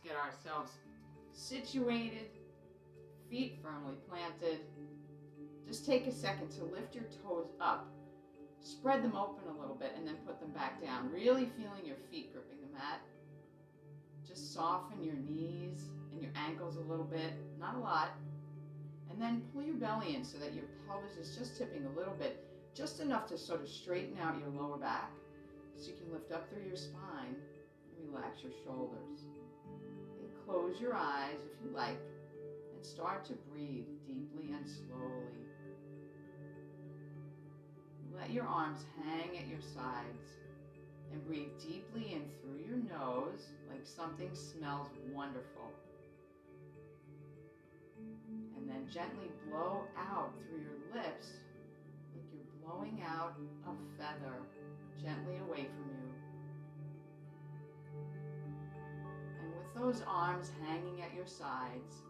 get ourselves situated, feet firmly planted. Just take a second to lift your toes up, spread them open a little bit, and then put them back down, really feeling your feet gripping the mat. Just soften your knees and your ankles a little bit, not a lot. And then pull your belly in so that your pelvis is just tipping a little bit, just enough to sort of straighten out your lower back so you can lift up through your spine and relax your shoulders. And close your eyes if you like and start to breathe deeply and slowly. Let your arms hang at your sides and breathe deeply in through your nose like something smells wonderful. And then gently blow out through your lips like you're blowing out a feather gently away from you. And with those arms hanging at your sides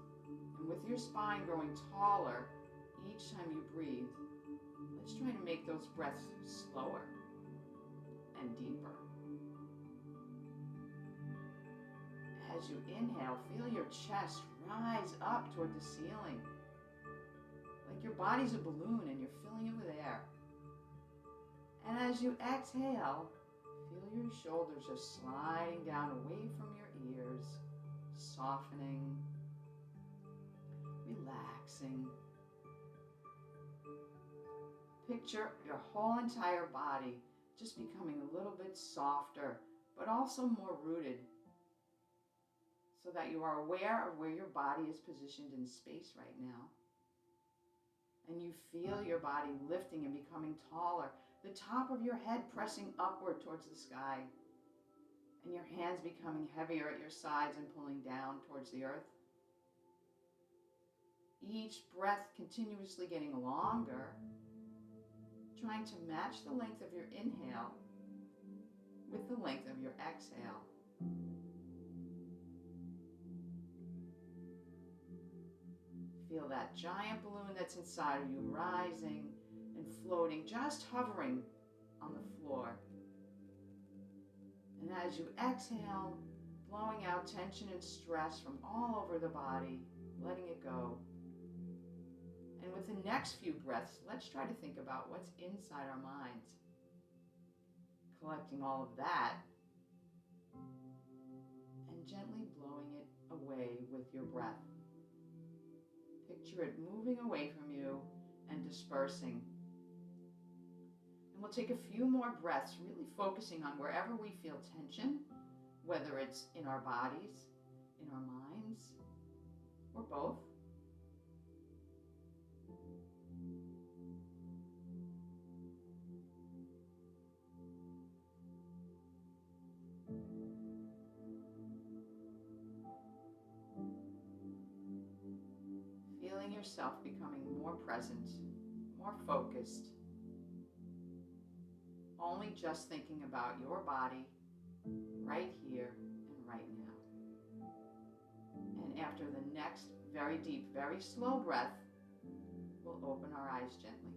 and with your spine growing taller each time you breathe, let's try to make those breaths slower and deeper. As you inhale, feel your chest rise up toward the ceiling, like your body's a balloon and you're filling it with air. And as you exhale, feel your shoulders just sliding down away from your ears, softening, relaxing. Picture your whole entire body just becoming a little bit softer, but also more rooted, so that you are aware of where your body is positioned in space right now. And you feel your body lifting and becoming taller, the top of your head pressing upward towards the sky, and your hands becoming heavier at your sides and pulling down towards the earth. Each breath continuously getting longer, trying to match the length of your inhale with the length of your exhale. Feel that giant balloon that's inside of you rising and floating, just hovering on the floor. And as you exhale, blowing out tension and stress from all over the body, letting it go. And with the next few breaths, let's try to think about what's inside our minds. Collecting all of that and gently blowing it away with your breath. Picture it moving away from you and dispersing. And we'll take a few more breaths, really focusing on wherever we feel tension, whether it's in our bodies, in our minds, or both. Feeling yourself becoming more present, more focused, only just thinking about your body right here and right now. And after the next very deep, very slow breath, we'll open our eyes gently.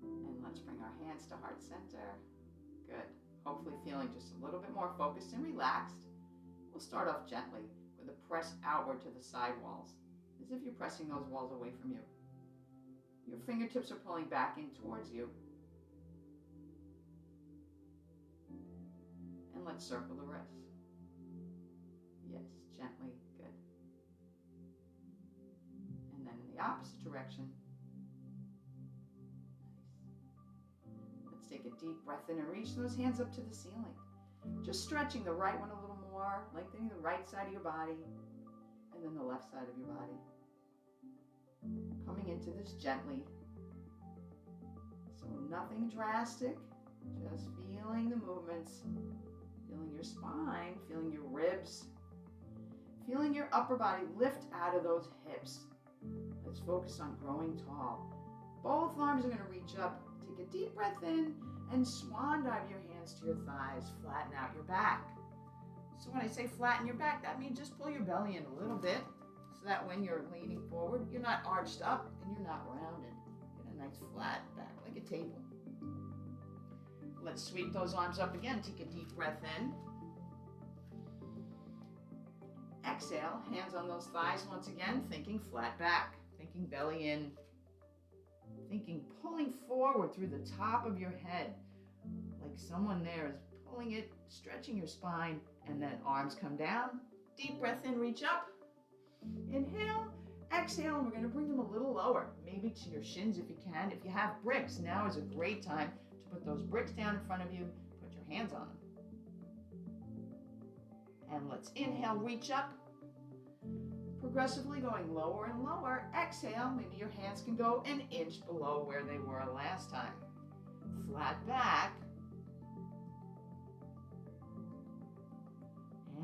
And let's bring our hands to heart center. Good. Hopefully feeling just a little bit more focused and relaxed. We'll start off gently with a press outward to the side walls, as if you're pressing those walls away from you. Your fingertips are pulling back in towards you. And let's circle the wrists. Yes, gently. Good. And then in the opposite direction. Let's take a deep breath in and reach those hands up to the ceiling. Just stretching the right one a little more, lengthening the right side of your body, and then the left side of your body. Coming into this gently. So nothing drastic, just feeling the movements, feeling your spine, feeling your ribs, feeling your upper body lift out of those hips. Let's focus on growing tall. Both arms are going to reach up. Take a deep breath in and swan dive your hands to your thighs. Flatten out your back. So when I say flatten your back, that means just pull your belly in a little bit so that when you're leaning forward, you're not arched up and you're not rounded. Get a a nice flat back like a table. Let's sweep those arms up again. Take a deep breath in. Exhale, hands on those thighs once again, thinking flat back, thinking belly in, thinking pulling forward through the top of your head, like someone there is pulling it, stretching your spine, and then arms come down. Deep breath in, reach up. Inhale, exhale, and we're going to bring them a little lower, maybe to your shins if you can. If you have bricks, now is a great time to put those bricks down in front of you, put your hands on them. And let's inhale, reach up, progressively going lower and lower. Exhale, maybe your hands can go an inch below where they were last time. Flat back.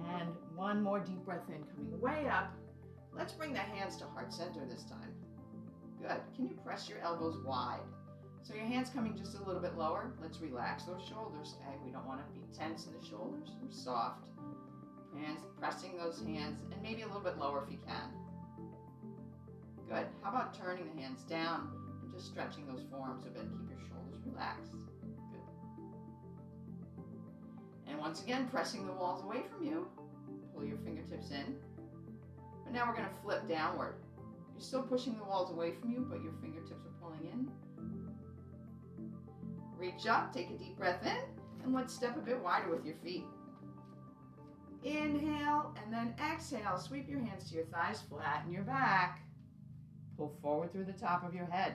And one more deep breath in, coming way up. Let's bring the hands to heart center this time. Good. Can you press your elbows wide? So your hands coming just a little bit lower. Let's relax those shoulders. Okay, we don't want to be tense in the shoulders. We're soft. Hands, pressing those hands, and maybe a little bit lower if you can. Good. How about turning the hands down and just stretching those forearms a bit. Keep your shoulders relaxed. Good. And once again, pressing the walls away from you. Pull your fingertips in. But now we're going to flip downward. You're still pushing the walls away from you, but your fingertips are pulling in. Reach up, take a deep breath in, and let's step a bit wider with your feet. Inhale, and then exhale. Sweep your hands to your thighs, flatten your back. Pull forward through the top of your head.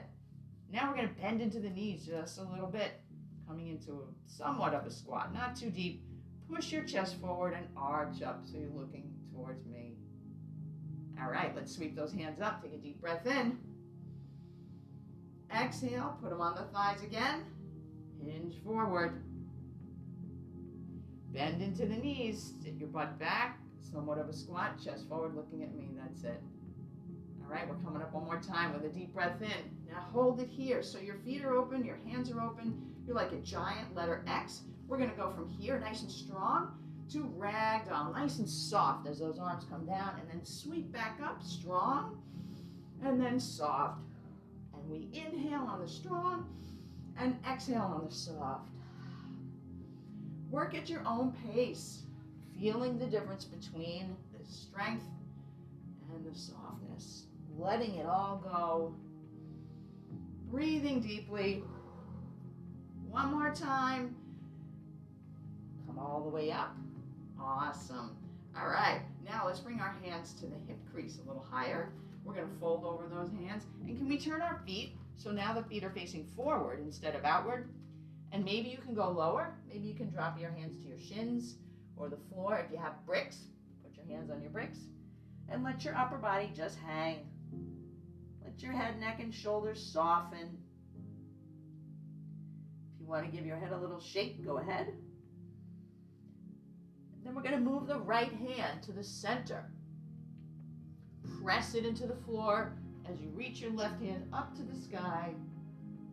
Now we're going to bend into the knees just a little bit, coming into somewhat of a squat, not too deep. Push your chest forward and arch up so you're looking towards me. All right, let's sweep those hands up. Take a deep breath in. Exhale, put them on the thighs again. Hinge forward. Bend into the knees, sit your butt back, somewhat of a squat, chest forward, looking at me, that's it. All right, we're coming up one more time with a deep breath in. Now hold it here, so your feet are open, your hands are open, you're like a giant letter X. We're gonna go from here, nice and strong, to ragdoll, nice and soft as those arms come down, and then sweep back up, strong, and then soft. And we inhale on the strong, and exhale on the soft. Work at your own pace, feeling the difference between the strength and the softness. Letting it all go. Breathing deeply. One more time. Come all the way up. Awesome. All right, now let's bring our hands to the hip crease a little higher. We're going to fold over those hands. And can we turn our feet so now the feet are facing forward instead of outward? And maybe you can go lower. Maybe you can drop your hands to your shins or the floor. If you have bricks, put your hands on your bricks. And let your upper body just hang. Let your head, neck, and shoulders soften. If you want to give your head a little shake, go ahead. Then we're going to move the right hand to the center. Press it into the floor as you reach your left hand up to the sky.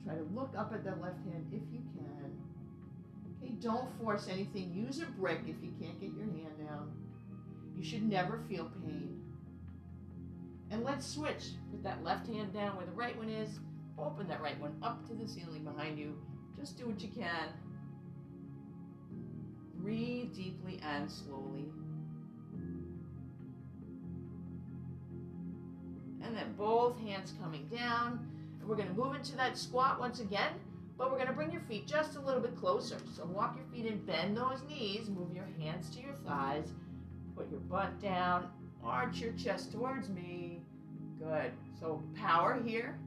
Try to look up at the left hand if you can. Okay, don't force anything. Use a brick if you can't get your hand down. You should never feel pain. And let's switch. Put that left hand down where the right one is. Open that right one up to the ceiling behind you. Just do what you can. Breathe deeply and slowly. And then both hands coming down. And we're going to move into that squat once again, but we're going to bring your feet just a little bit closer. So walk your feet in, bend those knees, move your hands to your thighs, put your butt down, arch your chest towards me. Good. So power here,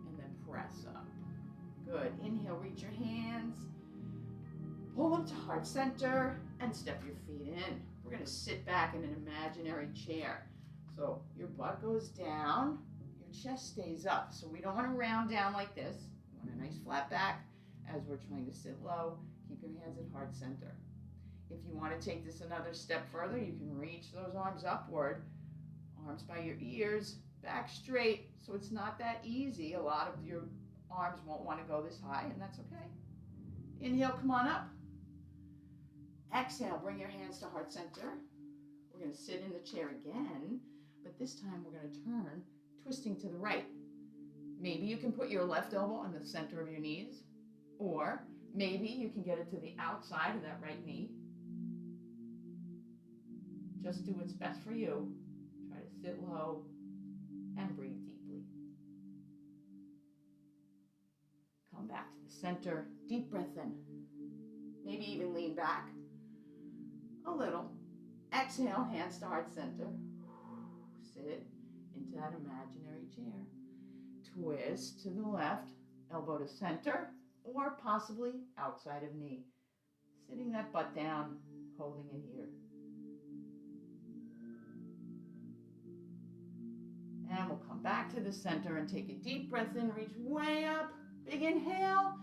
and then press up. Good. Inhale, reach your hands, pull them to heart center, and step your feet in. We're going to sit back in an imaginary chair. So your butt goes down, your chest stays up. So we don't want to round down like this. We want a nice flat back as we're trying to sit low. Keep your hands at heart center. If you want to take this another step further, you can reach those arms upward, arms by your ears, back straight. So it's not that easy. A lot of your arms won't want to go this high, and that's okay. Inhale, come on up. Exhale, bring your hands to heart center. We're going to sit in the chair again, but this time we're going to turn, twisting to the right. Maybe you can put your left elbow on the center of your knees, or maybe you can get it to the outside of that right knee. Just do what's best for you. Try to sit low and breathe deeply. Come back to the center. Deep breath in. Maybe even lean back a little. Exhale, hands to heart center. Sit into that imaginary chair. Twist to the left, elbow to center, or possibly outside of knee. Sitting that butt down, holding it here. And we'll come back to the center and take a deep breath in, reach way up, big inhale,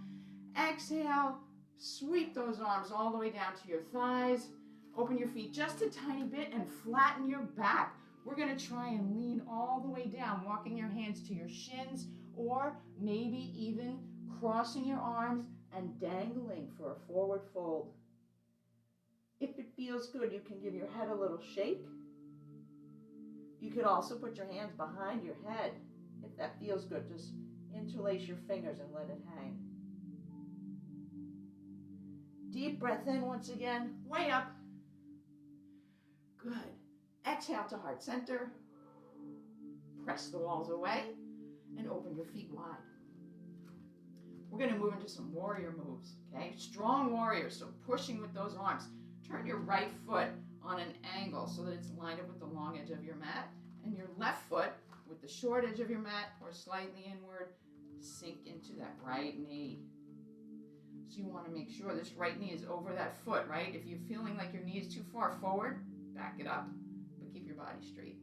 exhale, sweep those arms all the way down to your thighs, open your feet just a tiny bit and flatten your back. We're gonna try and lean all the way down, walking your hands to your shins, or maybe even crossing your arms and dangling for a forward fold. If it feels good, you can give your head a little shake. You could also put your hands behind your head. If that feels good, just interlace your fingers and let it hang. Deep breath in once again, way up. Good. Exhale to heart center. Press the walls away and open your feet wide. We're going to move into some warrior moves, okay? Strong warrior, so pushing with those arms. Turn your right foot on an angle so that it's lined up with the long edge of your mat, and your left foot with the short edge of your mat or slightly inward, sink into that right knee. So you want to make sure this right knee is over that foot, right? If you're feeling like your knee is too far forward, back it up, but keep your body straight.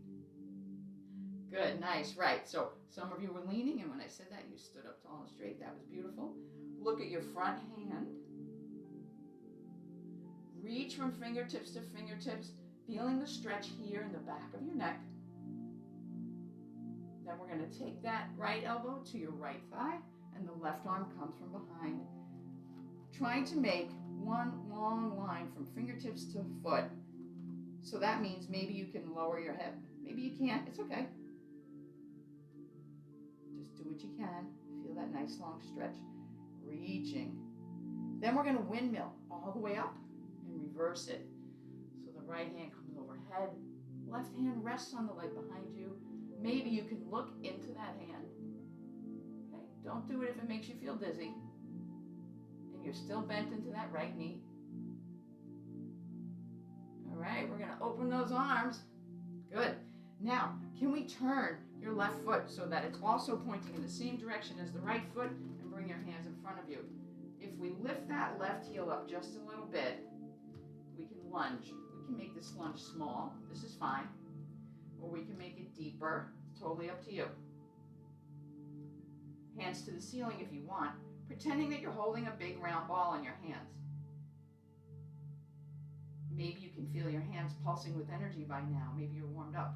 Good, nice, right. So some of you were leaning, and when I said that, you stood up tall and straight. That was beautiful. Look at your front hand. Reach from fingertips to fingertips, feeling the stretch here in the back of your neck. Then we're going to take that right elbow to your right thigh, and the left arm comes from behind. Trying to make one long line from fingertips to foot. So that means maybe you can lower your hip. Maybe you can't. It's okay. Just do what you can. Feel that nice long stretch. Reaching. Then we're going to windmill all the way up and reverse it. So the right hand comes overhead. Left hand rests on the leg behind you. Maybe you can look into that hand. Okay? Don't do it if it makes you feel dizzy. And you're still bent into that right knee. All right, we're going to open those arms. Good. Now, can we turn your left foot so that it's also pointing in the same direction as the right foot, and bring your hands in front of you? If we lift that left heel up just a little bit, we can lunge. We can make this lunge small. This is fine. Or we can make it deeper. It's totally up to you. Hands to the ceiling if you want, pretending that you're holding a big round ball in your hands. Maybe you can feel your hands pulsing with energy by now. Maybe you're warmed up.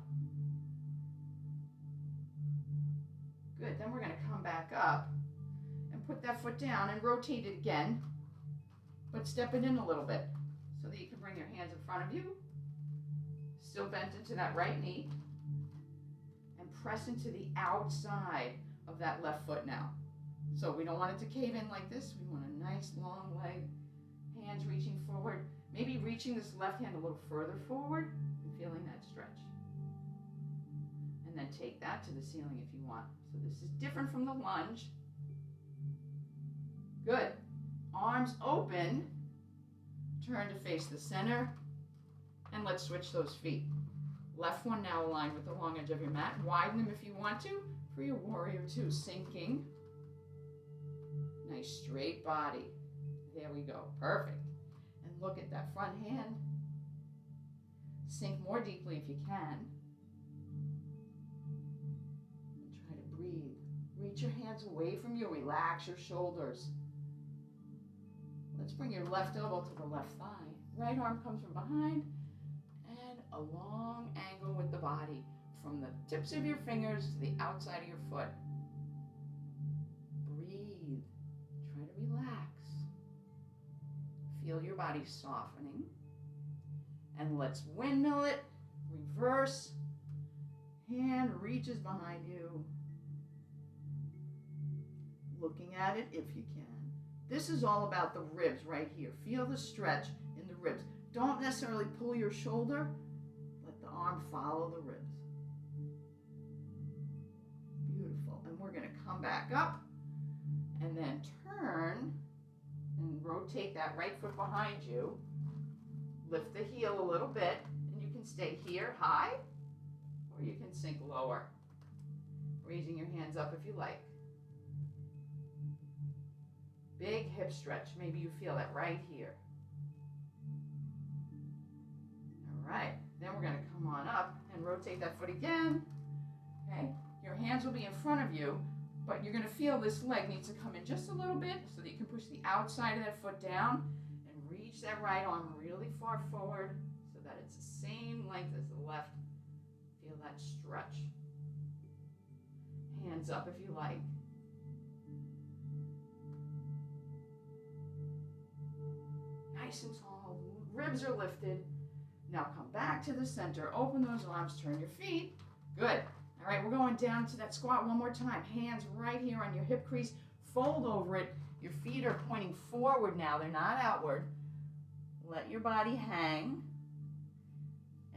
Good, then we're going to come back up and put that foot down and rotate it again, but step it in a little bit so that you can bring your hands in front of you, still bent into that right knee, and press into the outside of that left foot now. So we don't want it to cave in like this. We want a nice long leg, hands reaching forward, maybe reaching this left hand a little further forward and feeling that stretch. And then take that to the ceiling if you want. So this is different from the lunge. Good. Arms open. Turn to face the center. And let's switch those feet. Left one now aligned with the long edge of your mat. Widen them if you want to for your warrior two. Sinking. Nice straight body. There we go. Perfect. And look at that front hand. Sink more deeply if you can. Breathe. Reach your hands away from you. Relax your shoulders. Let's bring your left elbow to the left thigh. Right arm comes from behind. And a long angle with the body from the tips of your fingers to the outside of your foot. Breathe. Try to relax. Feel your body softening. And let's windmill it. Reverse. Hand reaches behind you. looking at it if you can. This is all about the ribs right here. Feel the stretch in the ribs. Don't necessarily pull your shoulder. Let the arm follow the ribs. Beautiful. And we're going to come back up and then turn and rotate that right foot behind you. Lift the heel a little bit, and you can stay here high, or you can sink lower, raising your hands up if you like. Big hip stretch. Maybe you feel that right here. All right, then we're going to come on up and rotate that foot again. Okay, your hands will be in front of you, but you're going to feel this leg needs to come in just a little bit so that you can push the outside of that foot down and reach that right arm really far forward so that it's the same length as the left. Feel that stretch. Hands up if you like. Nice and tall, ribs are lifted. Now come back to the center, open those arms, turn your feet. Good. All right, we're going down to that squat one more time. Hands right here on your hip crease, fold over it. Your feet are pointing forward now, they're not outward. Let your body hang.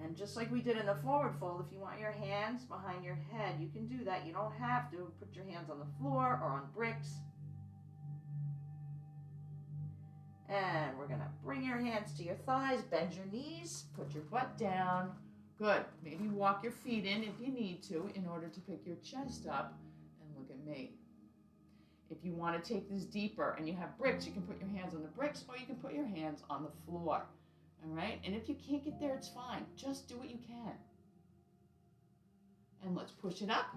And just like we did in the forward fold, if you want your hands behind your head, you can do that. You don't have to put your hands on the floor or on bricks. And we're gonna bring your hands to your thighs, bend your knees, put your butt down. Good. Maybe walk your feet in if you need to in order to pick your chest up and look at me. If you want to take this deeper and you have bricks, you can put your hands on the bricks or you can put your hands on the floor. All right? And if you can't get there, it's fine. Just do what you can. And let's push it up.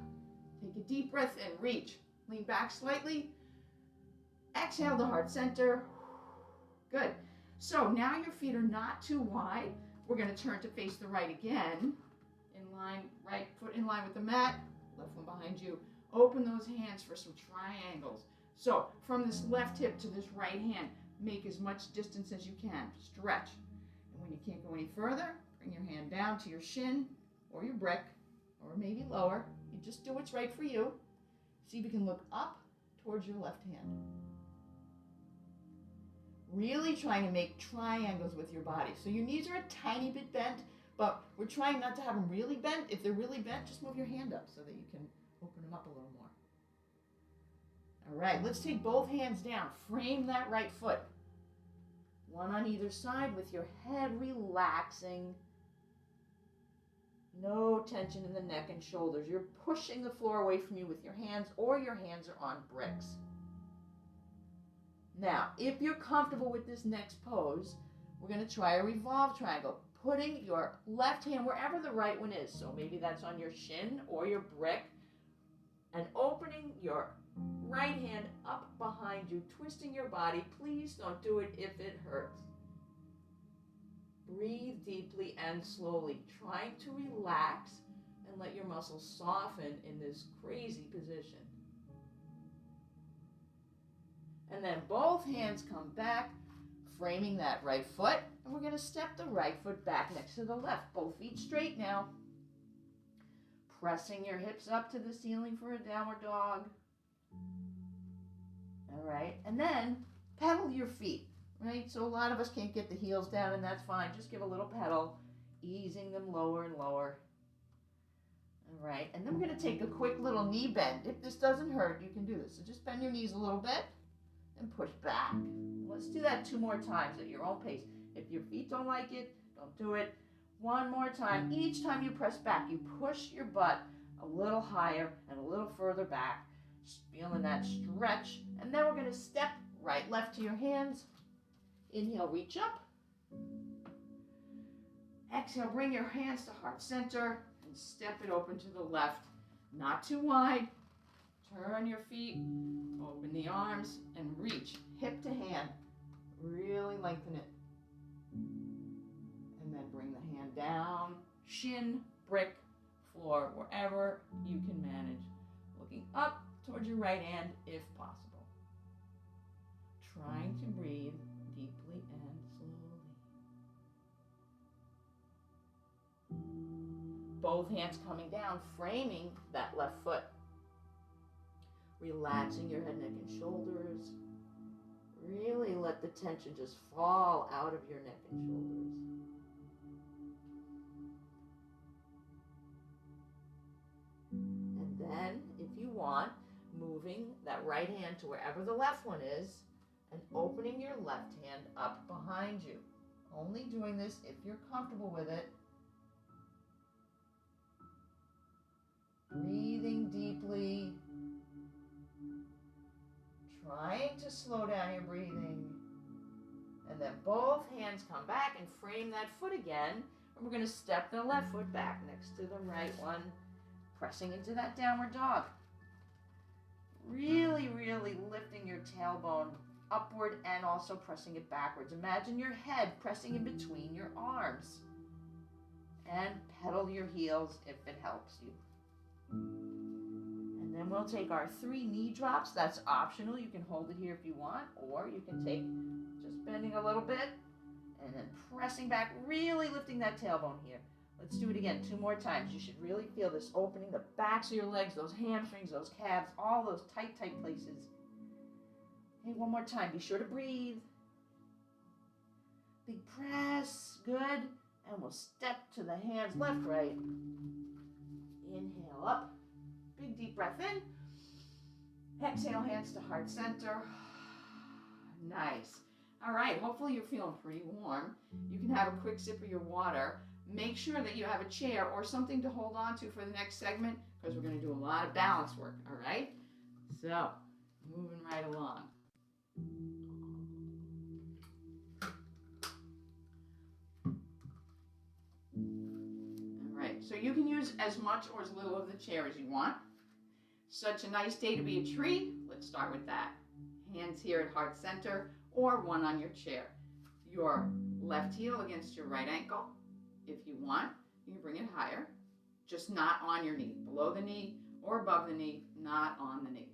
Take a deep breath and reach. Lean back slightly. Exhale to heart center. Good. So now your feet are not too wide. We're going to turn to face the right again. In line, right foot in line with the mat. Left one behind you. Open those hands for some triangles. So from this left hip to this right hand, make as much distance as you can. Stretch. And when you can't go any further, bring your hand down to your shin or your brick, or maybe lower. You just do what's right for you. See if you can look up towards your left hand. Really trying to make triangles with your body. So your knees are a tiny bit bent, but we're trying not to have them really bent. If they're really bent, just move your hand up so that you can open them up a little more. All right, let's take both hands down. Frame that right foot. One on either side with your head relaxing. No tension in the neck and shoulders. You're pushing the floor away from you with your hands, or your hands are on bricks. Now, if you're comfortable with this next pose, we're going to try a revolve triangle, putting your left hand wherever the right one is. So maybe that's on your shin or your brick, and opening your right hand up behind you, twisting your body. Please don't do it if it hurts. Breathe deeply and slowly, trying to relax and let your muscles soften in this crazy position. And then both hands come back, framing that right foot. And we're going to step the right foot back next to the left. Both feet straight now. Pressing your hips up to the ceiling for a downward dog. All right. And then pedal your feet, right? So a lot of us can't get the heels down, and that's fine. Just give a little pedal, easing them lower and lower. All right. And then we're going to take a quick little knee bend. If this doesn't hurt, you can do this. So just bend your knees a little bit and push back. Let's do that 2 more times at your own pace. If your feet don't like it, don't do it. 1 more time. Each time you press back, you push your butt a little higher and a little further back. Just feeling that stretch. And then we're going to step right, left to your hands. Inhale, reach up. Exhale, bring your hands to heart center and step it open to the left. Not too wide. Turn your feet, open the arms, and reach hip to hand. Really lengthen it. And then bring the hand down, shin, brick, floor, wherever you can manage. Looking up towards your right hand if possible. Trying to breathe deeply and slowly. Both hands coming down, framing that left foot. relaxing your head, neck, and shoulders. Really let the tension just fall out of your neck and shoulders. And then, if you want, moving that right hand to wherever the left one is and opening your left hand up behind you. Only doing this if you're comfortable with it. Breathing deeply. Trying to slow down your breathing. And then both hands come back and frame that foot again. And we're going to step the left foot back next to the right one, pressing into that downward dog. Really, really lifting your tailbone upward and also pressing it backwards. Imagine your head pressing in between your arms. And pedal your heels if it helps you. And then we'll take our 3 knee drops. That's optional. You can hold it here if you want, or you can take just bending a little bit and then pressing back, really lifting that tailbone here. Let's do it again 2 more times. You should really feel this opening, the backs of your legs, those hamstrings, those calves, all those tight places. Okay, 1 more time. Be sure to breathe. Big press. Good. And we'll step to the hands, left, right. Inhale up. Big deep breath in. Exhale, hands to heart center. Nice. All right, hopefully you're feeling pretty warm. You can have a quick sip of your water. Make sure that you have a chair or something to hold on to for the next segment, because we're going to do a lot of balance work, all right? So, moving right along. All right, so you can use as much or as little of the chair as you want. Such a nice day to be a tree. Let's start with that. Hands here at heart center or one on your chair. Your left heel against your right ankle. If you want, you can bring it higher, just not on your knee, below the knee or above the knee, not on the knee.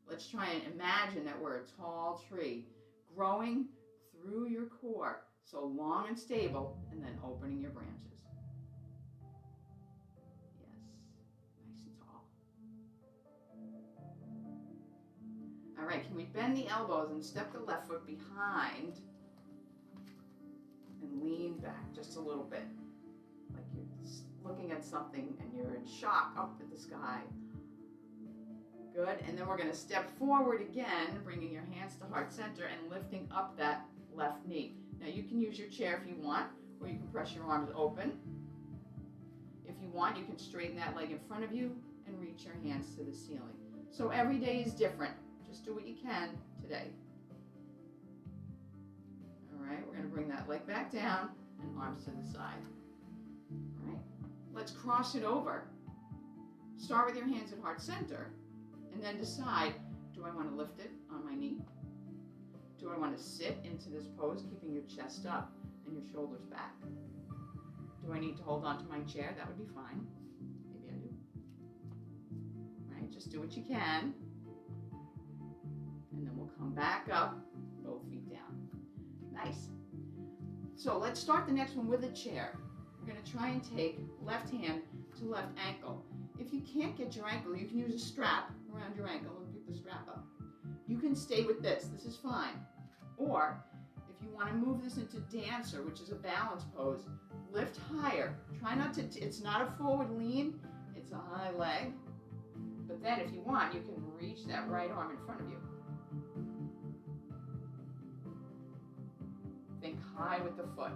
Let's try and imagine that we're a tall tree growing through your core, so long and stable, and then opening your branches. Yes, nice and tall. All right, can we bend the elbows and step the left foot behind and lean back just a little bit, like you're looking at something and you're in shock up at the sky. Good, and then we're going to step forward again, bringing your hands to heart center and lifting up that left knee. Now you can use your chair if you want, or you can press your arms open. If you want, you can straighten that leg in front of you and reach your hands to the ceiling. So every day is different. Just do what you can today. All right, we're going to bring that leg back down and arms to the side. All right, let's cross it over. Start with your hands at heart center and then decide, do I want to lift it on my knee? Do I want to sit into this pose, keeping your chest up and your shoulders back? Do I need to hold on to my chair? That would be fine. Maybe I do. All right, just do what you can. And then we'll come back up, both feet down. Nice. So let's start the next one with a chair. We're going to try and take left hand to left ankle. If you can't get your ankle, you can use a strap around your ankle and pick the strap up. You can stay with this. This is fine. Or if you want to move this into dancer, which is a balance pose, lift higher. Try not to, it's not a forward lean, it's a high leg. But then if you want, you can reach that right arm in front of you. Think high with the foot.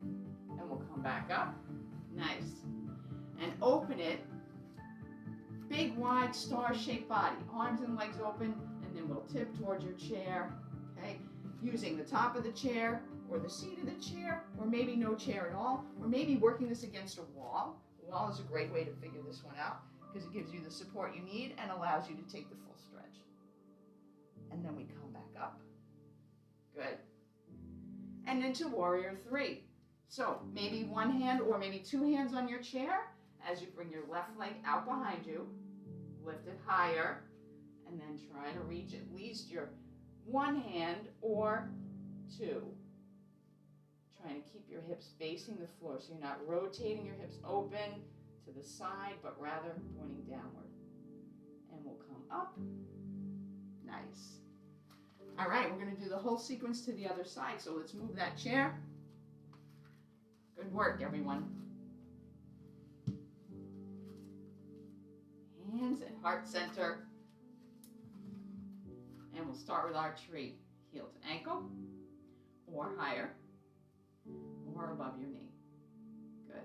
And we'll come back up. Nice. And open it. Big, wide, star-shaped body. Arms and legs open, and then we'll tip towards your chair. Okay? Using the top of the chair, or the seat of the chair, or maybe no chair at all, or maybe working this against a wall. A wall is a great way to figure this one out, because it gives you the support you need and allows you to take the full stretch. And then we come back up. Good. And into warrior 3. So maybe one hand or maybe 2 hands on your chair as you bring your left leg out behind you, lift it higher, and then try to reach at least your 1 hand or 2. Trying to keep your hips facing the floor so you're not rotating your hips open to the side, but rather pointing downward. And we'll come up. All right, we're going to do the whole sequence to the other side. So let's move that chair. Good work, everyone. Hands at heart center. And we'll start with our tree. Heel to ankle, or higher, or above your knee. Good.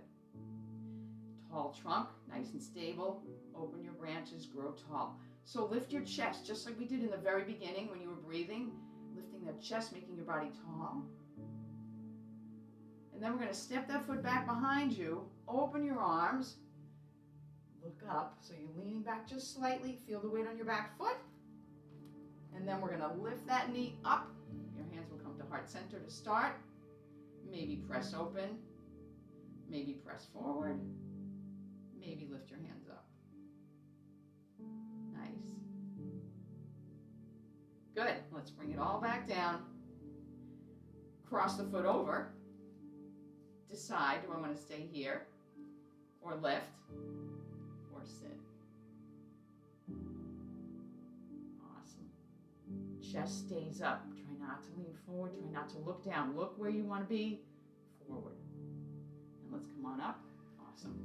Tall trunk, nice and stable. Open your branches, grow tall. So lift your chest, just like we did in the very beginning when you were breathing. Lifting that chest, making your body tall. And then we're going to step that foot back behind you. Open your arms. Look up, so you're leaning back just slightly. Feel the weight on your back foot. And then we're going to lift that knee up. Your hands will come to heart center to start. Maybe press open. Maybe press forward. Maybe lift your hands up. Nice. Good. Let's bring it all back down. Cross the foot over. Decide, do I want to stay here, or lift, or sit? Chest stays up. Try not to lean forward. Try not to look down. Look where you want to be. Forward. And let's come on up. Awesome.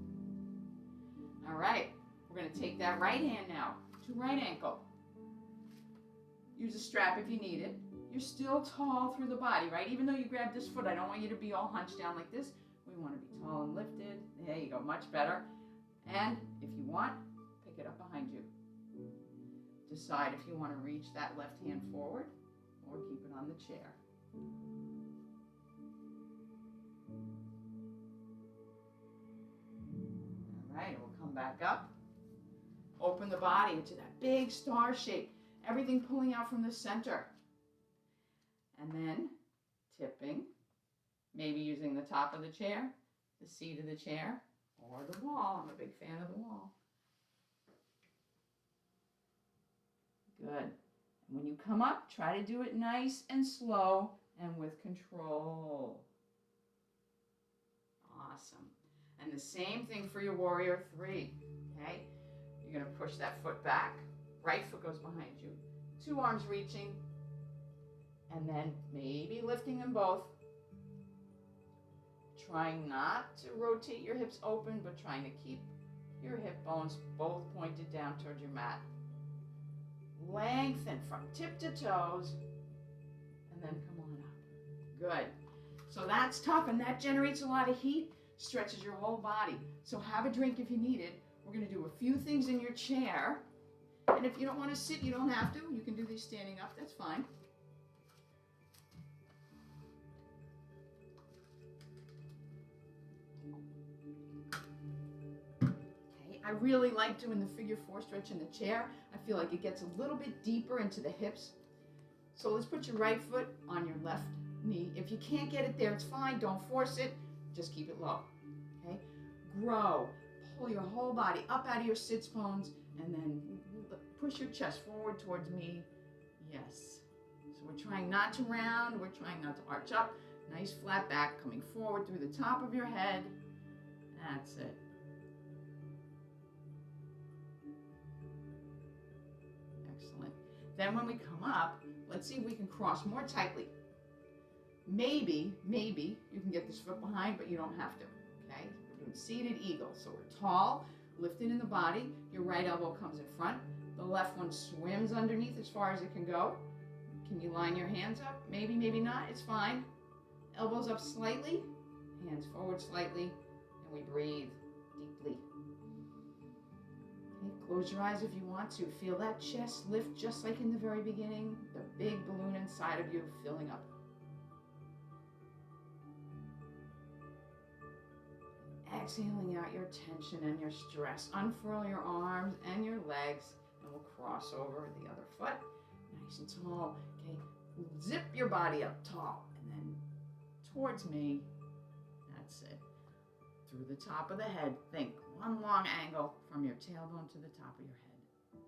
All right. We're going to take that right hand now to right ankle. Use a strap if you need it. You're still tall through the body, right? Even though you grab this foot, I don't want you to be all hunched down like this. We want to be tall and lifted. There you go. Much better. And if you want, pick it up behind you. Decide if you want to reach that left hand forward or keep it on the chair. All right, we'll come back up. Open the body into that big star shape. Everything pulling out from the center. And then tipping, maybe using the top of the chair, the seat of the chair, or the wall. I'm a big fan of the wall. Good. And when you come up, try to do it nice and slow and with control. Awesome. And the same thing for your warrior 3. Okay? You're going to push that foot back. Right foot goes behind you. 2 arms reaching. And then maybe lifting them both. Trying not to rotate your hips open, but trying to keep your hip bones both pointed down towards your mat. Lengthen from tip to toes, and then come on up. Good. So that's tough, and that generates a lot of heat, stretches your whole body. So have a drink if you need it. We're going to do a few things in your chair, and if you don't want to sit, you don't have to. You can do these standing up. That's fine. I really like doing the figure 4 stretch in the chair. I feel like it gets a little bit deeper into the hips. So let's put your right foot on your left knee. If you can't get it there, it's fine. Don't force it. Just keep it low. Okay? Grow. Pull your whole body up out of your sits bones and then push your chest forward towards me. Yes. So we're trying not to round. We're trying not to arch up. Nice flat back coming forward through the top of your head. That's it. Then when we come up, let's see if we can cross more tightly. Maybe you can get this foot behind, but you don't have to, okay? We're doing seated eagle. So we're tall, lifted in the body. Your right elbow comes in front. The left one swims underneath as far as it can go. Can you line your hands up? Maybe, maybe not. It's fine. Elbows up slightly, hands forward slightly, and we breathe deeply. Close your eyes if you want to. Feel that chest lift just like in the very beginning. The big balloon inside of you filling up. Exhaling out your tension and your stress. Unfurl your arms and your legs, and we'll cross over the other foot. Nice and tall. Okay, zip your body up tall, and then towards me. That's it. Through the top of the head. Think one long angle from your tailbone to the top of your head.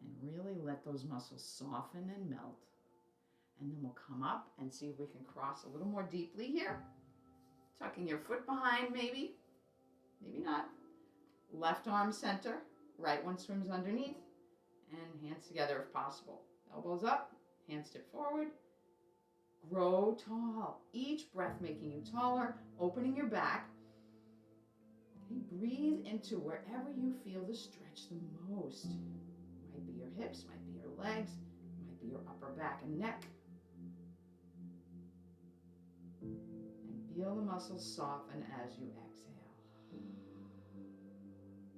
And really let those muscles soften and melt. And then we'll come up and see if we can cross a little more deeply here. Tucking your foot behind maybe. Maybe not. Left arm center. Right one swims underneath. and hands together if possible. Elbows up, hands tip forward. Grow tall. Each breath making you taller, opening your back. Okay, breathe into wherever you feel the stretch the most. Might be your hips, might be your legs, might be your upper back and neck. And feel the muscles soften as you exhale.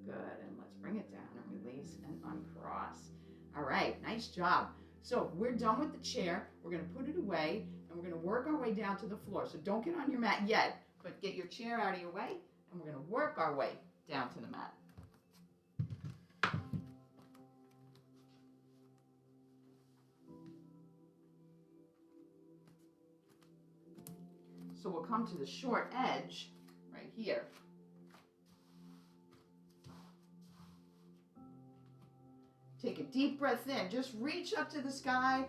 Good, and let's bring it down and release and uncross. All right, nice job. So we're done with the chair. We're gonna put it away and we're gonna work our way down to the floor. So don't get on your mat yet, but get your chair out of your way and we're gonna work our way down to the mat. So we'll come to the short edge right here. Take a deep breath in. Just reach up to the sky.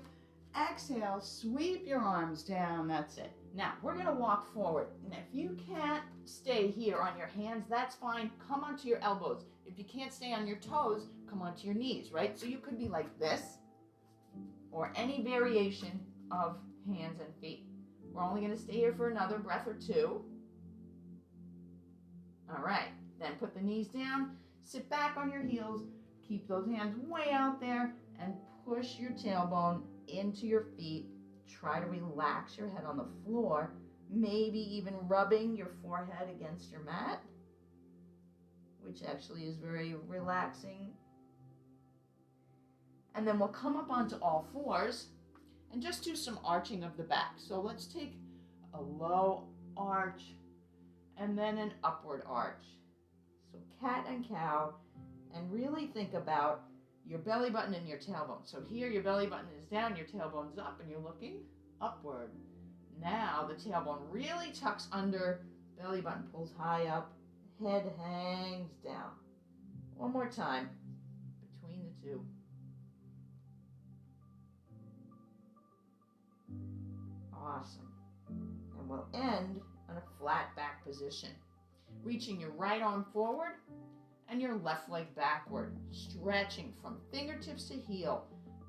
Exhale, sweep your arms down. That's it. Now, we're going to walk forward. And if you can't stay here on your hands, that's fine. Come onto your elbows. If you can't stay on your toes, come onto your knees, right? So you could be like this or any variation of hands and feet. We're only going to stay here for another breath or two. All right. Then put the knees down. Sit back on your heels. Keep those hands way out there and push your tailbone into your feet. Try to relax your head on the floor, maybe even rubbing your forehead against your mat, which actually is very relaxing. And then we'll come up onto all fours and just do some arching of the back. So let's take a low arch and then an upward arch. So cat and cow. And really think about your belly button and your tailbone. So here your belly button is down, your tailbone's up, and you're looking upward. Now the tailbone really tucks under, belly button pulls high up, head hangs down. One more time, between the two. Awesome. And we'll end on a flat back position. Reaching your right arm forward, and your left leg backward, stretching from fingertips to heel.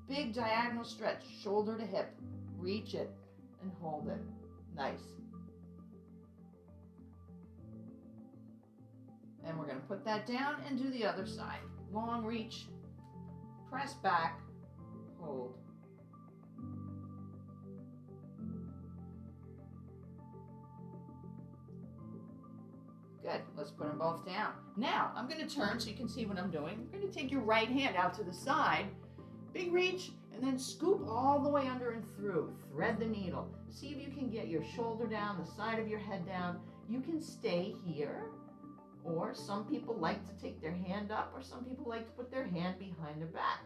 Big diagonal stretch, shoulder to hip. Reach it and hold it. Nice. And we're going to put that down and do the other side. Long reach, press back, hold. Good. Let's put them both down. Now, I'm going to turn so you can see what I'm doing. We're going to take your right hand out to the side, big reach, and then scoop all the way under and through. Thread the needle. See if you can get your shoulder down, the side of your head down. You can stay here, or some people like to take their hand up, or some people like to put their hand behind their back.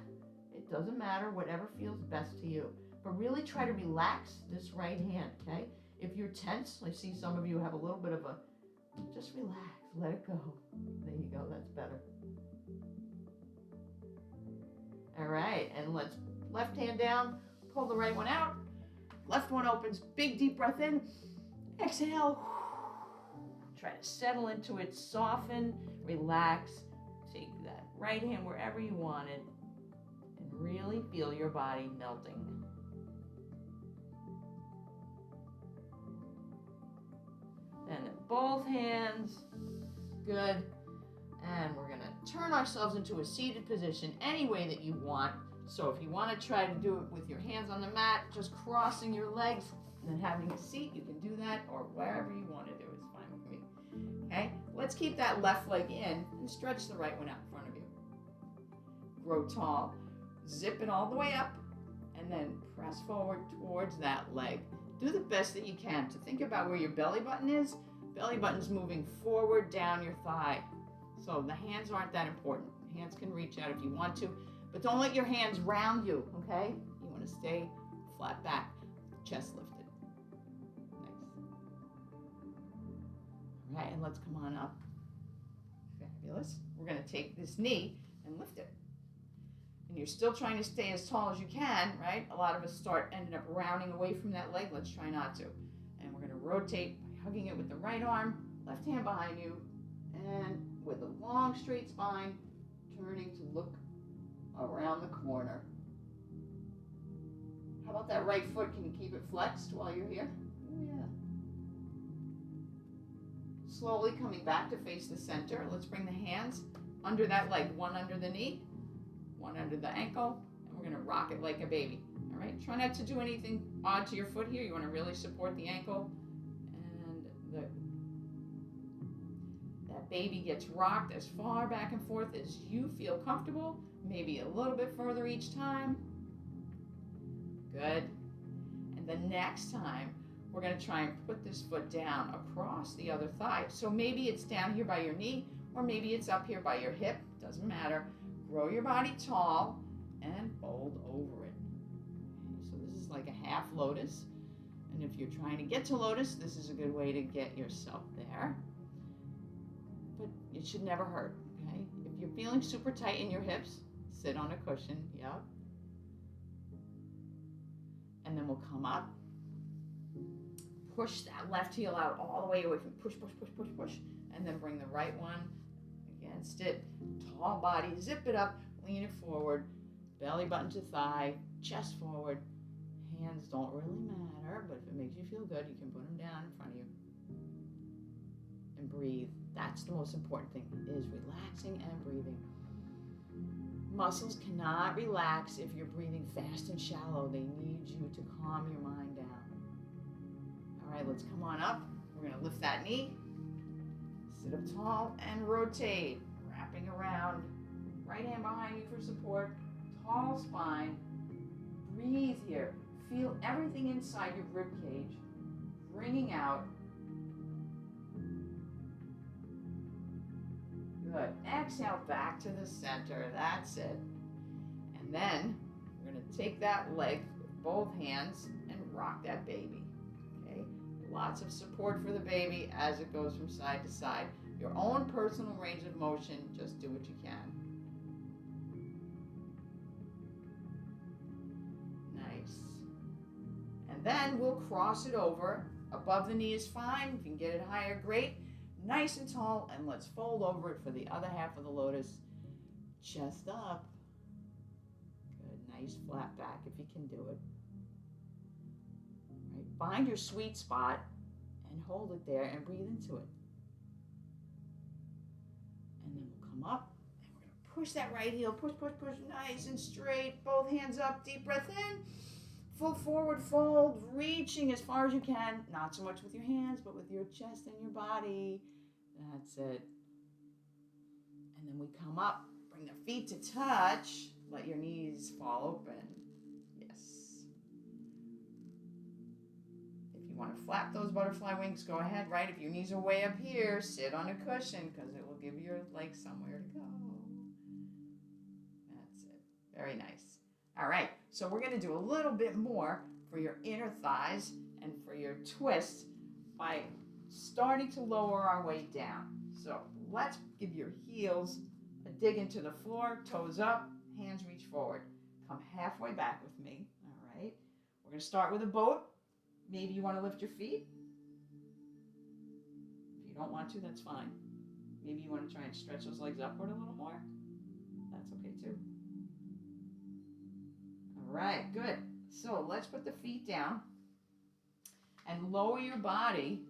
It doesn't matter, whatever feels best to you. But really try to relax this right hand, okay? If you're tense, I see some of you have a little bit of a just relax, let it go. There you go, that's better. All right, and let's left hand down, pull the right one out. Left one opens, big deep breath in. Exhale. Try to settle into it, soften, relax. Take that right hand wherever you want it and really feel your body melting. And then both hands, good. And we're gonna turn ourselves into a seated position any way that you want. So if you wanna try to do it with your hands on the mat, just crossing your legs and then having a seat, you can do that, or wherever you wanna do, it's fine with me. Okay, let's keep that left leg in and stretch the right one out in front of you. Grow tall, zip it all the way up, and then press forward towards that leg. Do the best that you can to think about where your belly button is. Belly button's moving forward down your thigh. So the hands aren't that important. Hands can reach out if you want to, but don't let your hands round you, okay? You want to stay flat back, chest lifted. Nice. All right, and let's come on up. Fabulous. We're going to take this knee and lift it. And you're still trying to stay as tall as you can, right? A lot of us ended up rounding away from that leg. Let's try not to. And we're going to rotate by hugging it with the right arm, left hand behind you, and with a long straight spine, turning to look around the corner. How about that right foot? Can you keep it flexed while you're here? Oh, yeah. Slowly coming back to face the center. Let's bring the hands under that leg. One under the knee, one under the ankle, and we're going to rock it like a baby. All right? Try not to do anything odd to your foot here. You want to really support the ankle. And that baby gets rocked as far back and forth as you feel comfortable. Maybe a little bit further each time. Good. And the next time, we're going to try and put this foot down across the other thigh. So maybe it's down here by your knee, or maybe it's up here by your hip. Doesn't matter. Grow your body tall and fold over it. Okay, so this is like a half lotus. And if you're trying to get to lotus, this is a good way to get yourself there. But it should never hurt, okay? If you're feeling super tight in your hips, sit on a cushion, yep. And then we'll come up. Push that left heel out all the way away from push, push, push, push, push. And then bring the right one against it. Tall body, zip it up, lean it forward. Belly button to thigh, chest forward. Hands don't really matter, but if it makes you feel good, you can put them down in front of you. And breathe. That's the most important thing, is relaxing and breathing. Muscles cannot relax if you're breathing fast and shallow. They need you to calm your mind down. All right, let's come on up. We're going to lift that knee, sit up tall, and rotate. Wrapping around. Right hand behind you for support. Tall spine. Breathe here. Feel everything inside your rib cage. Bringing out. Good. Exhale back to the center. That's it. And then we're going to take that leg with both hands and rock that baby. Okay? Lots of support for the baby as it goes from side to side. Your own personal range of motion. Just do what you can. Nice. And then we'll cross it over. Above the knee is fine. If you can get it higher, great. Nice and tall, and let's fold over it for the other half of the lotus. Chest up. Good, nice flat back if you can do it. Right, find your sweet spot and hold it there and breathe into it. And then we'll come up, and we're going to push that right heel. Push, push, push, nice and straight. Both hands up, deep breath in. Full forward fold, reaching as far as you can. Not so much with your hands, but with your chest and your body. That's it. And then we come up, bring the feet to touch. Let your knees fall open. Yes. If you want to flap those butterfly wings, go ahead, right? If your knees are way up here, sit on a cushion because it will give your legs somewhere to go. That's it. Very nice. All right, so we're going to do a little bit more for your inner thighs and for your twist by starting to lower our weight down. So let's give your heels a dig into the floor, toes up, hands reach forward. Come halfway back with me, all right? We're going to start with a boat. Maybe you want to lift your feet. If you don't want to, that's fine. Maybe you want to try and stretch those legs upward a little more. That's okay too. All right, good. So let's put the feet down and lower your body.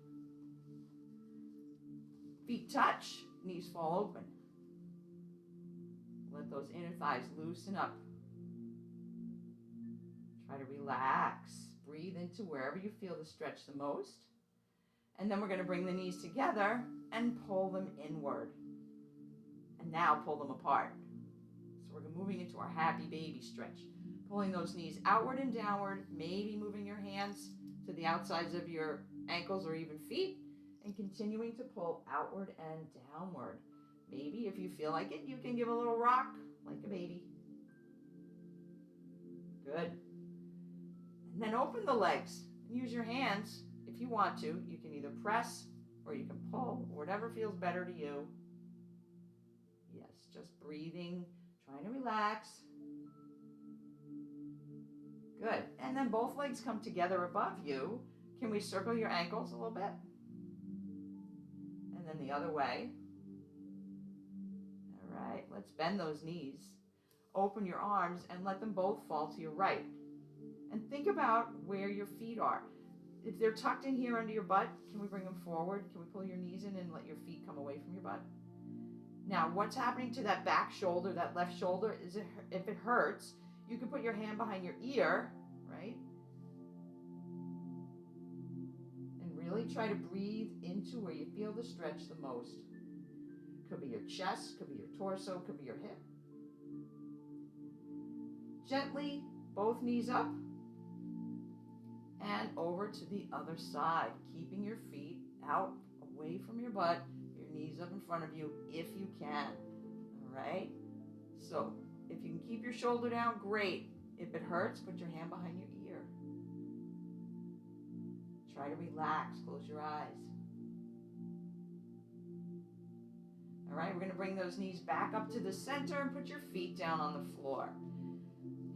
Feet touch, knees fall open. Let those inner thighs loosen up. Try to relax. Breathe into wherever you feel the stretch the most. And then we're going to bring the knees together and pull them inward. And now pull them apart. So we're moving into our happy baby stretch. Pulling those knees outward and downward, maybe moving your hands to the outsides of your ankles or even feet, and continuing to pull outward and downward. Maybe if you feel like it, you can give a little rock like a baby. Good. And then open the legs and use your hands if you want to. You can either press or you can pull, or whatever feels better to you. Yes, just breathing, trying to relax. Good. And then both legs come together above you. Can we circle your ankles a little bit? And then the other way. All right, let's bend those knees. open your arms and let them both fall to your right. And think about where your feet are. If they're tucked in here under your butt, can we bring them forward? Can we pull your knees in and let your feet come away from your butt? Now, what's happening to that back shoulder, that left shoulder, is if it hurts, you can put your hand behind your ear, right? And really try to breathe into where you feel the stretch the most. Could be your chest, could be your torso, could be your hip. Gently, both knees up and over to the other side, keeping your feet out away from your butt, your knees up in front of you if you can. All right? So if you can keep your shoulder down, great. If it hurts, put your hand behind your ear. Try to relax, close your eyes. All right, we're going to bring those knees back up to the center and put your feet down on the floor.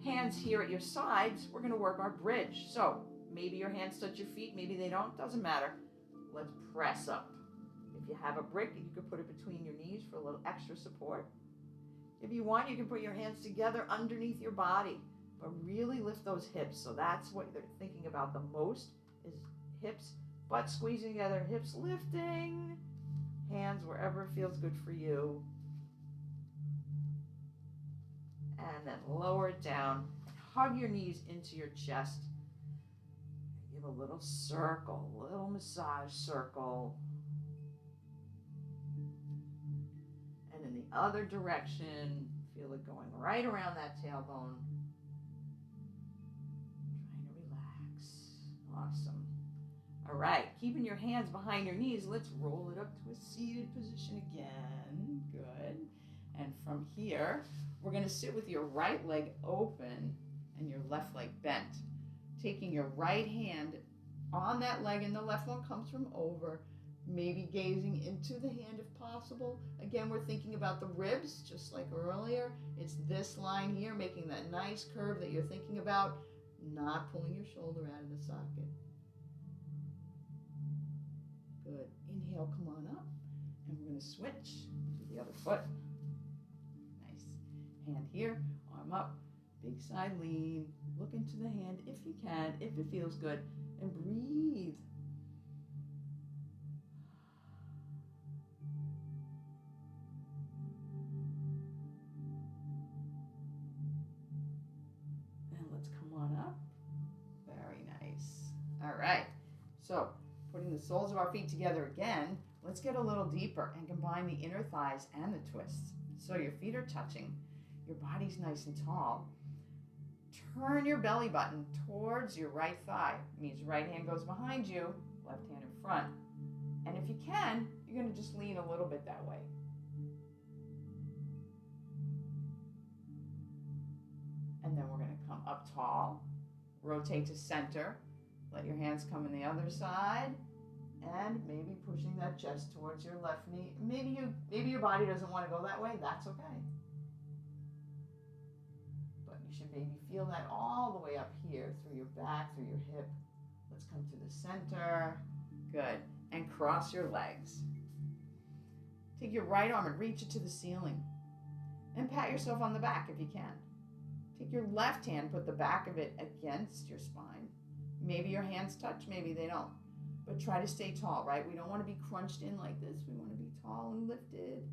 Hands here at your sides, we're going to work our bridge. So maybe your hands touch your feet, maybe they don't, doesn't matter. Let's press up. If you have a brick, you could put it between your knees for a little extra support. If you want, you can put your hands together underneath your body, but really lift those hips. So that's what they're thinking about the most is hips, butt squeezing together, hips lifting, hands wherever it feels good for you. And then lower it down. Hug your knees into your chest. Give a little circle, a little massage circle. And in the other direction, feel it going right around that tailbone. Trying to relax. Awesome. All right, keeping your hands behind your knees, let's roll it up to a seated position again. Good. And from here, we're going to sit with your right leg open and your left leg bent. Taking your right hand on that leg and the left one comes from over, maybe gazing into the hand if possible. Again, we're thinking about the ribs, just like earlier. It's this line here, making that nice curve that you're thinking about, not pulling your shoulder out of the socket. Good. Inhale, come on up. And we're going to switch to the other foot. Nice. Hand here, arm up, big side lean. Look into the hand if you can, if it feels good, and breathe. And let's come on up. Very nice. All right. So, putting the soles of our feet together again, let's get a little deeper and combine the inner thighs and the twists. So your feet are touching, your body's nice and tall. Turn your belly button towards your right thigh. It means right hand goes behind you, left hand in front. And if you can, you're going to just lean a little bit that way. And then we're going to come up tall, rotate to center, let your hands come in the other side, and maybe pushing that chest towards your left knee. Maybe your body doesn't want to go that way, that's okay. But you should maybe feel that all the way up here, through your back, through your hip. Let's come to the center. Good. And cross your legs. Take your right arm and reach it to the ceiling. And pat yourself on the back if you can. Take your left hand, put the back of it against your spine. Maybe your hands touch, maybe they don't. But try to stay tall, right? We don't want to be crunched in like this. We want to be tall and lifted.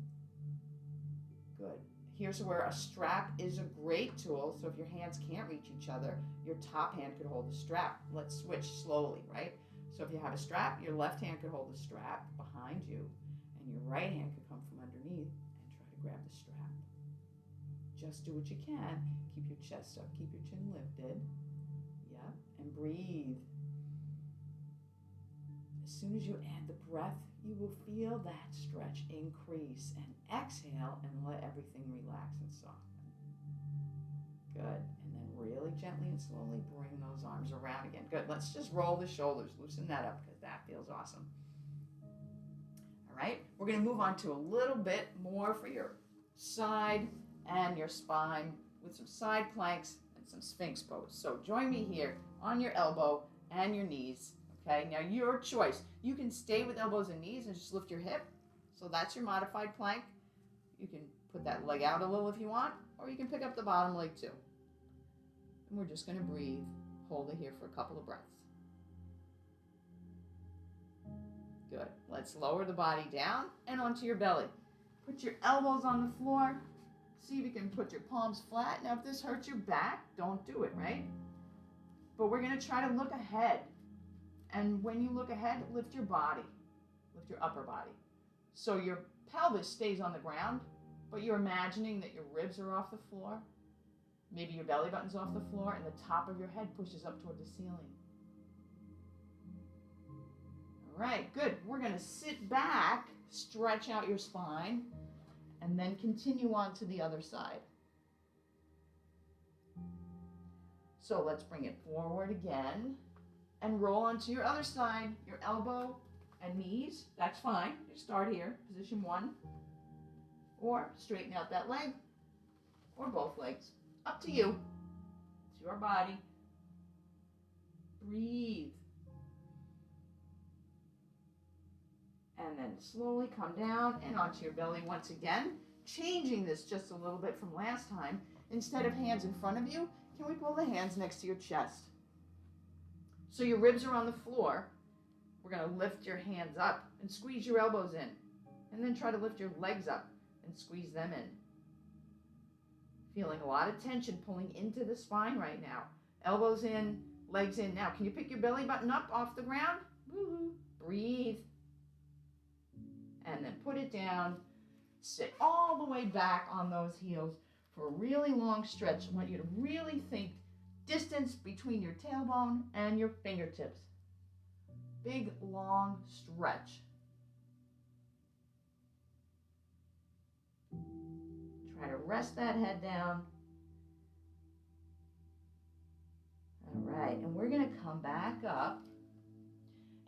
Good. Here's where a strap is a great tool. So if your hands can't reach each other, your top hand could hold the strap. Let's switch slowly, right? So if you have a strap, your left hand could hold the strap behind you, and your right hand could come from underneath and try to grab the strap. Just do what you can. Keep your chest up, keep your chin lifted. Yep, and breathe. As soon as you add the breath, you will feel that stretch increase, and exhale and let everything relax and soften. Good. And then really gently and slowly bring those arms around again. Good. Let's just roll the shoulders. Loosen that up because that feels awesome. All right. We're going to move on to a little bit more for your side and your spine with some side planks and some Sphinx pose. So join me here on your elbow and your knees. Okay, now your choice. You can stay with elbows and knees and just lift your hip. So that's your modified plank. You can put that leg out a little if you want, or you can pick up the bottom leg too. And we're just going to breathe. Hold it here for a couple of breaths. Good. Let's lower the body down and onto your belly. Put your elbows on the floor. See if you can put your palms flat. Now, if this hurts your back, don't do it, right? But we're going to try to look ahead. And when you look ahead, lift your body. Lift your upper body. So your pelvis stays on the ground, but you're imagining that your ribs are off the floor. Maybe your belly button's off the floor and the top of your head pushes up toward the ceiling. All right, good. We're going to sit back, stretch out your spine, and then continue on to the other side. So let's bring it forward again and roll onto your other side, your elbow and knees. That's fine. You start here, position 1. Or straighten out that leg or both legs. Up to you. It's your body. Breathe. And then slowly come down and onto your belly once again. Changing this just a little bit from last time. Instead of hands in front of you, can we pull the hands next to your chest? So your ribs are on the floor. We're going to lift your hands up and squeeze your elbows in. And then try to lift your legs up and squeeze them in. Feeling a lot of tension pulling into the spine right now. Elbows in, legs in. Now, can you pick your belly button up off the ground? Woo-hoo. Breathe. And then put it down. Sit all the way back on those heels for a really long stretch. I want you to really think distance between your tailbone and your fingertips. Big, long stretch. Try to rest that head down. All right, and we're going to come back up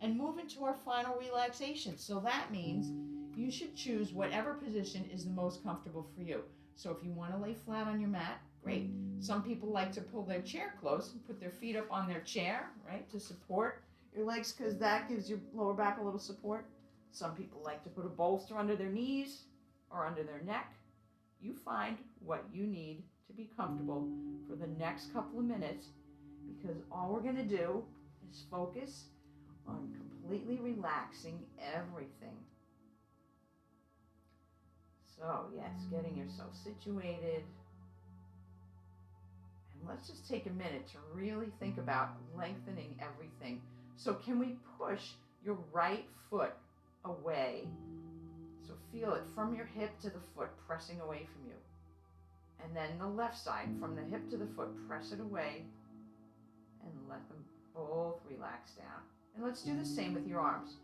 and move into our final relaxation. So that means you should choose whatever position is the most comfortable for you. So if you want to lay flat on your mat, great. Some people like to pull their chair close and put their feet up on their chair, right, to support your legs because that gives your lower back a little support. Some people like to put a bolster under their knees or under their neck. You find what you need to be comfortable for the next couple of minutes because all we're going to do is focus on completely relaxing everything. So yes, getting yourself situated. And let's just take a minute to really think about lengthening everything. So can we push your right foot away? So feel it from your hip to the foot, pressing away from you. And then the left side, from the hip to the foot, press it away and let them both relax down. And let's do the same with your arms.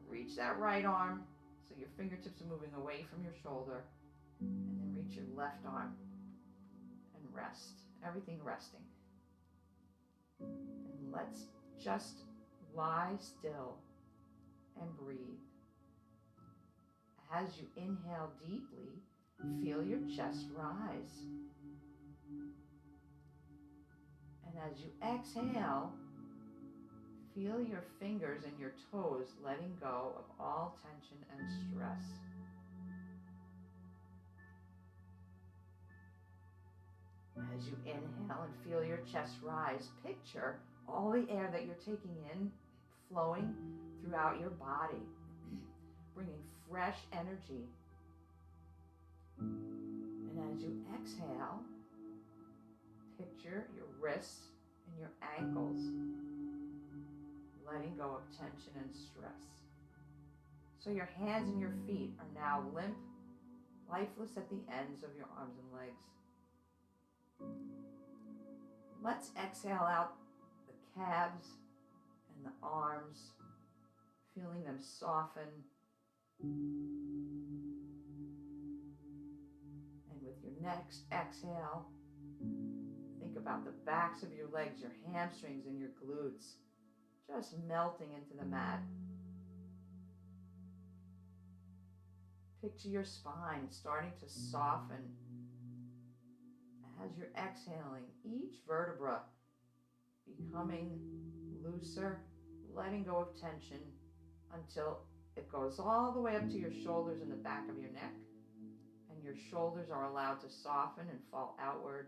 Reach that right arm so your fingertips are moving away from your shoulder. And then reach your left arm and rest. Everything resting. And let's just lie still and breathe. As you inhale deeply, feel your chest rise. And as you exhale, feel your fingers and your toes letting go of all tension and stress. As you inhale and feel your chest rise, picture all the air that you're taking in flowing throughout your body, bringing fresh energy. And as you exhale, picture your wrists and your ankles letting go of tension and stress. So your hands and your feet are now limp, lifeless at the ends of your arms and legs. Let's exhale out the calves and the arms, feeling them soften. And with your next exhale, think about the backs of your legs, your hamstrings and your glutes, just melting into the mat. Picture your spine starting to soften. As you're exhaling, each vertebra becoming looser, letting go of tension until it goes all the way up to your shoulders and the back of your neck, and And your shoulders are allowed to soften and fall outward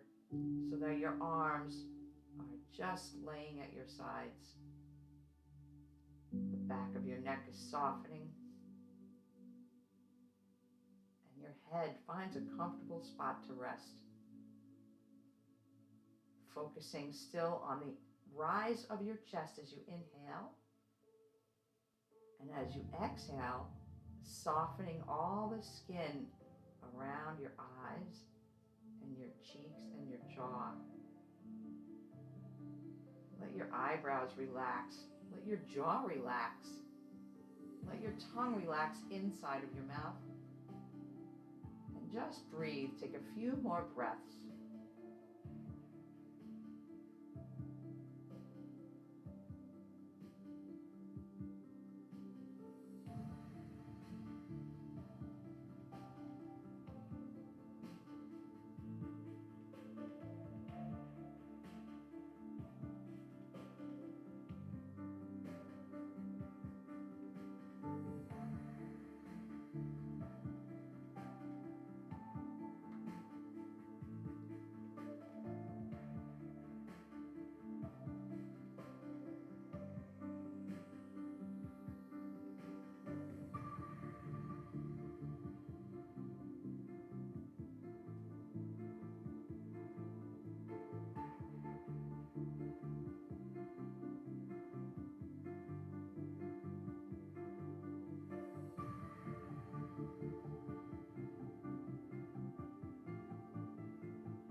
so that your arms are just laying at your sides. The back of your neck is softening. And your head finds a comfortable spot to rest. Focusing still on the rise of your chest as you inhale. And as you exhale, softening all the skin around your eyes and your cheeks and your jaw. Let your eyebrows relax. Let your jaw relax. Let your tongue relax inside of your mouth. And just breathe. Take a few more breaths.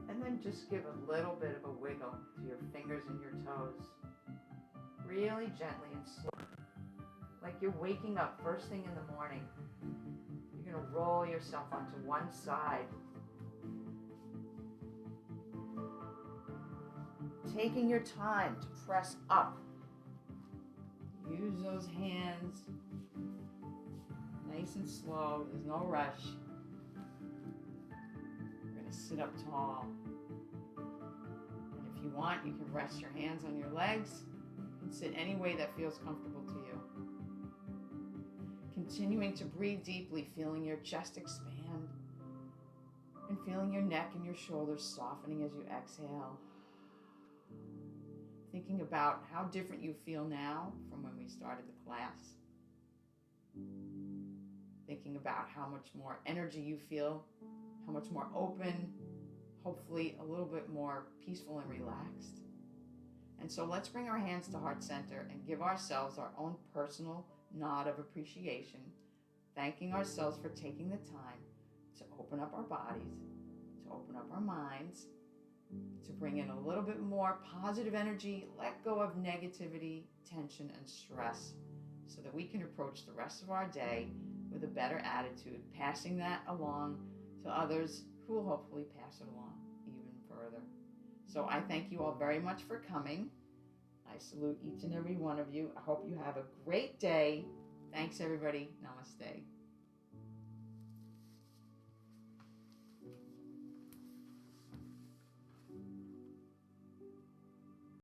And then just give a little bit of a wiggle to your fingers and your toes. Really gently and slow. Like you're waking up first thing in the morning. You're going to roll yourself onto one side. Taking your time to press up. Use those hands. Nice and slow. There's no rush. You're going to sit up tall. And if you want, you can rest your hands on your legs and sit any way that feels comfortable to you. Continuing to breathe deeply, feeling your chest expand and feeling your neck and your shoulders softening as you exhale. Thinking about how different you feel now from when we started the class. Thinking about how much more energy you feel, how much more open, hopefully a little bit more peaceful and relaxed. And so let's bring our hands to heart center and give ourselves our own personal nod of appreciation, thanking ourselves for taking the time to open up our bodies, to open up our minds, to bring in a little bit more positive energy, let go of negativity, tension, and stress so that we can approach the rest of our day with a better attitude, passing that along to others who will hopefully pass it along even further. So I thank you all very much for coming. I salute each and every one of you. I hope you have a great day. Thanks, everybody. Namaste.